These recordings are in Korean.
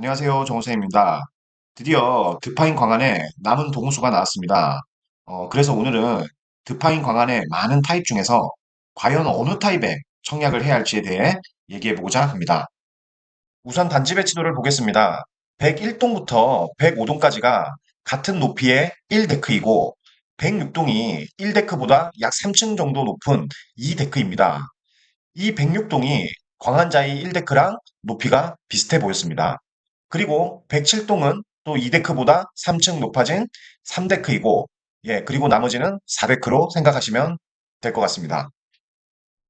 안녕하세요. 정우쌤입니다. 드디어 드파인 광안에 남은 동호수가 나왔습니다. 그래서 오늘은 드파인 광안의 많은 타입 중에서 과연 어느 타입에 청약을 해야 할지에 대해 얘기해 보고자 합니다. 우선 단지 배치도를 보겠습니다. 101동부터 105동까지가 같은 높이의 1데크이고 106동이 1데크보다 약 3층 정도 높은 2데크입니다. 이 106동이 광안자이 1데크랑 높이가 비슷해 보였습니다. 그리고 107동은 또 2데크보다 3층 높아진 3데크이고, 예, 그리고 나머지는 4데크로 생각하시면 될 것 같습니다.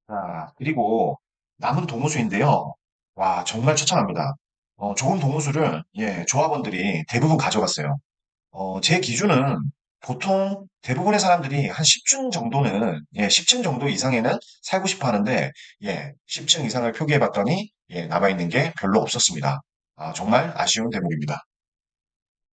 자, 그리고 남은 동호수인데요. 와, 정말 처참합니다. 좋은 동호수를, 예, 조합원들이 대부분 가져갔어요. 제 기준은 보통 대부분의 사람들이 한 10층 정도는, 예, 10층 정도 이상에는 살고 싶어 하는데, 예, 10층 이상을 표기해 봤더니, 예, 남아있는 게 별로 없었습니다. 아, 정말 아쉬운 대목입니다.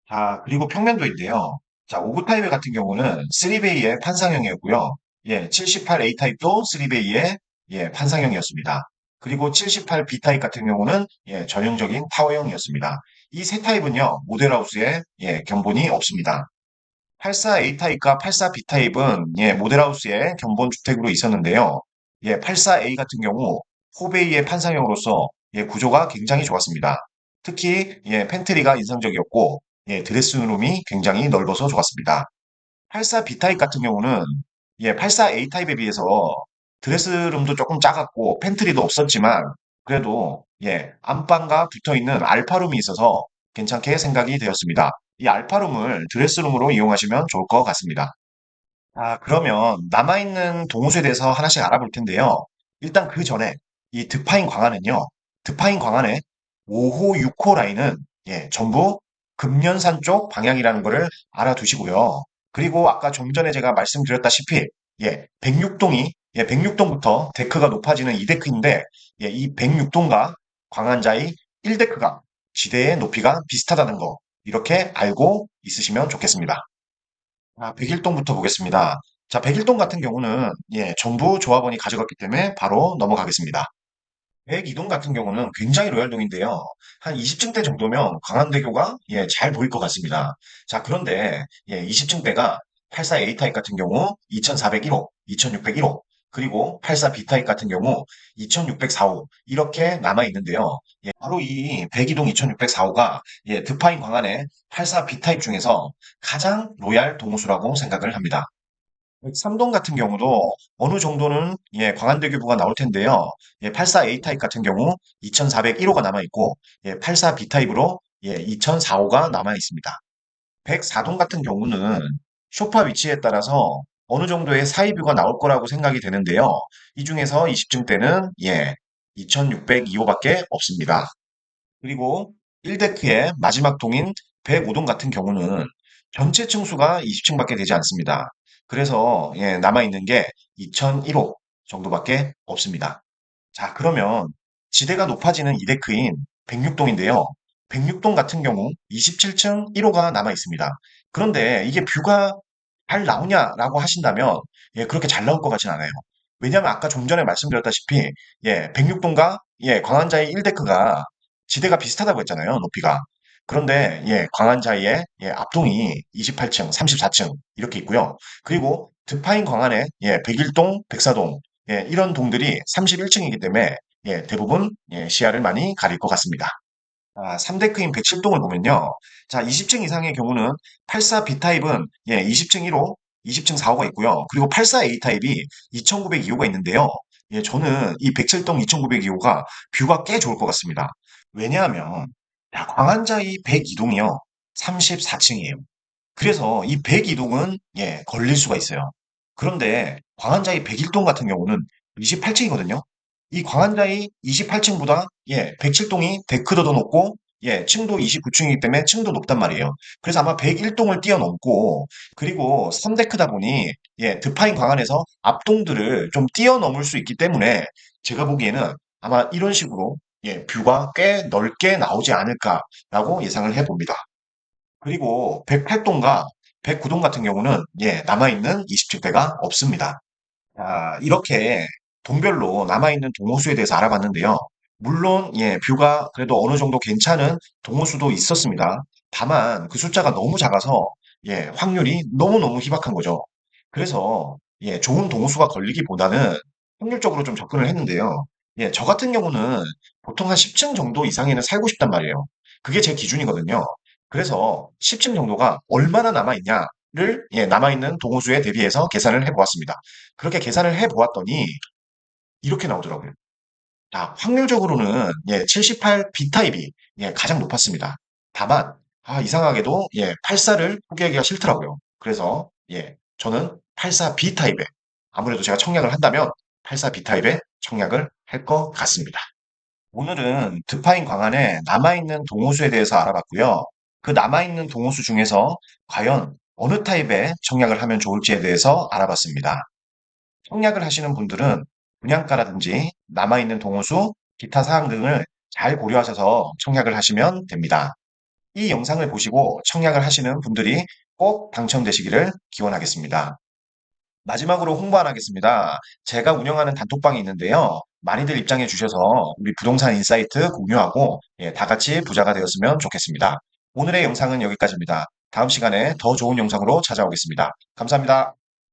자, 그리고 평면도인데요. 자, 오브 타입 같은 경우는 3베이의 판상형이었고요. 예, 78A 타입도 3베이의 예, 판상형이었습니다. 그리고 78B 타입 같은 경우는 예, 전형적인 타워형이었습니다. 이 세 타입은요, 모델하우스에 예, 견본이 없습니다. 84A 타입과 84B 타입은 예, 모델하우스에 견본 주택으로 있었는데요. 예, 84A 같은 경우 포베이의 판상형으로서 예, 구조가 굉장히 좋았습니다. 특히 예, 팬트리가 인상적이었고 예, 드레스룸이 굉장히 넓어서 좋았습니다. 84B 타입 같은 경우는 예, 84A 타입에 비해서 드레스룸도 조금 작았고 팬트리도 없었지만 그래도 예, 안방과 붙어 있는 알파룸이 있어서 괜찮게 생각이 되었습니다. 이 알파룸을 드레스룸으로 이용하시면 좋을 것 같습니다. 아, 그러면 남아있는 동호수에 대해서 하나씩 알아볼 텐데요. 일단 그 전에 이 득파인 광안은요. 득파인 광안의 5호, 6호 라인은 예, 전부 금년산 쪽 방향이라는 거를 알아두시고요. 그리고 아까 좀 전에 제가 말씀드렸다시피 예, 106동이 예, 106동부터 데크가 높아지는 2데크인데 예, 이 106동과 광안자의 1데크가 지대의 높이가 비슷하다는 거 이렇게 알고 있으시면 좋겠습니다. 아, 백일동부터 보겠습니다. 자, 백일동 같은 경우는 예, 전부 조합원이 가져갔기 때문에 바로 넘어가겠습니다. 백이동 같은 경우는 굉장히 로얄동인데요. 한 20층대 정도면 광안대교가 예, 잘 보일 것 같습니다. 자, 그런데 예, 20층대가 84A 타입 같은 경우 2401호, 2601호, 그리고 84B 타입 같은 경우 2604호 이렇게 남아 있는데요. 예, 바로 이 백이동 2604호가 예, 드파인 광안의 84B 타입 중에서 가장 로얄 동호수라고 생각을 합니다. 삼동 같은 경우도 어느 정도는 예, 광안대교부가 나올 텐데요. 예, 84A 타입 같은 경우 2401호가 남아 있고 예, 84B 타입으로 예, 2004호가 남아 있습니다. 104동 같은 경우는 소파 위치에 따라서 어느 정도의 사이뷰가 나올 거라고 생각이 되는데요. 이 중에서 20층대는 예, 2602호밖에 없습니다. 그리고 1데크의 마지막 동인 105동 같은 경우는 전체 층수가 20층밖에 되지 않습니다. 그래서 예, 남아있는 게 2001호 정도밖에 없습니다. 자, 그러면 지대가 높아지는 2데크인 106동인데요. 106동 같은 경우 27층 1호가 남아 있습니다. 그런데 이게 뷰가 잘 나오냐라고 하신다면 예, 그렇게 잘 나올 것 같진 않아요. 왜냐하면 아까 좀 전에 말씀드렸다시피 예, 106동과 예, 광안자의 1데크가 지대가 비슷하다고 했잖아요, 높이가. 그런데 예, 광안자의 예, 앞동이 28층, 34층 이렇게 있고요. 그리고 드파인 광안의 예, 101동, 104동 예, 이런 동들이 31층이기 때문에 예, 대부분 예, 시야를 많이 가릴 것 같습니다. 아, 3데크인 107동을 보면요. 자, 20층 이상의 경우는 84B 타입은 예, 20층 1호, 20층 4호가 있고요. 그리고 84A 타입이 2902호가 있는데요. 예, 저는 이 107동 2902호가 뷰가 꽤 좋을 것 같습니다. 왜냐하면 야, 광안자이 102동이요. 34층이에요. 그래서 이 102동은 예, 걸릴 수가 있어요. 그런데 광안자이 101동 같은 경우는 28층이거든요. 이 광안자이 28층보다 예, 107동이 데크도 더 높고 예, 층도 29층이기 때문에 층도 높단 말이에요. 그래서 아마 101동을 뛰어넘고 그리고 3데크다 보니 예, 드파인 광안에서 앞동들을 좀 뛰어넘을 수 있기 때문에 제가 보기에는 아마 이런 식으로 예, 뷰가 꽤 넓게 나오지 않을까라고 예상을 해봅니다. 그리고 108동과 109동 같은 경우는 예, 남아있는 20층대가 없습니다. 자, 이렇게 동별로 남아있는 동호수에 대해서 알아봤는데요. 물론, 예, 뷰가 그래도 어느 정도 괜찮은 동호수도 있었습니다. 다만 그 숫자가 너무 작아서, 예, 확률이 너무너무 희박한 거죠. 그래서, 예, 좋은 동호수가 걸리기보다는 확률적으로 좀 접근을 했는데요. 예, 저 같은 경우는 보통 한 10층 정도 이상에는 살고 싶단 말이에요. 그게 제 기준이거든요. 그래서 10층 정도가 얼마나 남아있냐를, 예, 남아있는 동호수에 대비해서 계산을 해보았습니다. 그렇게 계산을 해보았더니 이렇게 나오더라고요. 확률적으로는 예, 78 B타입이 예, 가장 높았습니다. 다만 이상하게도 예, 84를 포기하기가 싫더라고요. 그래서 예, 저는 84 B타입에 아무래도 제가 청약을 한다면 84 B타입에 청약을 할 것 같습니다. 오늘은 드파인 광안에 남아있는 동호수에 대해서 알아봤고요. 그 남아있는 동호수 중에서 과연 어느 타입의 청약을 하면 좋을지에 대해서 알아봤습니다. 청약을 하시는 분들은 분양가라든지 남아있는 동호수, 기타 사항 등을 잘 고려하셔서 청약을 하시면 됩니다. 이 영상을 보시고 청약을 하시는 분들이 꼭 당첨되시기를 기원하겠습니다. 마지막으로 홍보 하나 하겠습니다. 제가 운영하는 단톡방이 있는데요. 많이들 입장해 주셔서 우리 부동산 인사이트 공유하고 예, 다 같이 부자가 되었으면 좋겠습니다. 오늘의 영상은 여기까지입니다. 다음 시간에 더 좋은 영상으로 찾아오겠습니다. 감사합니다.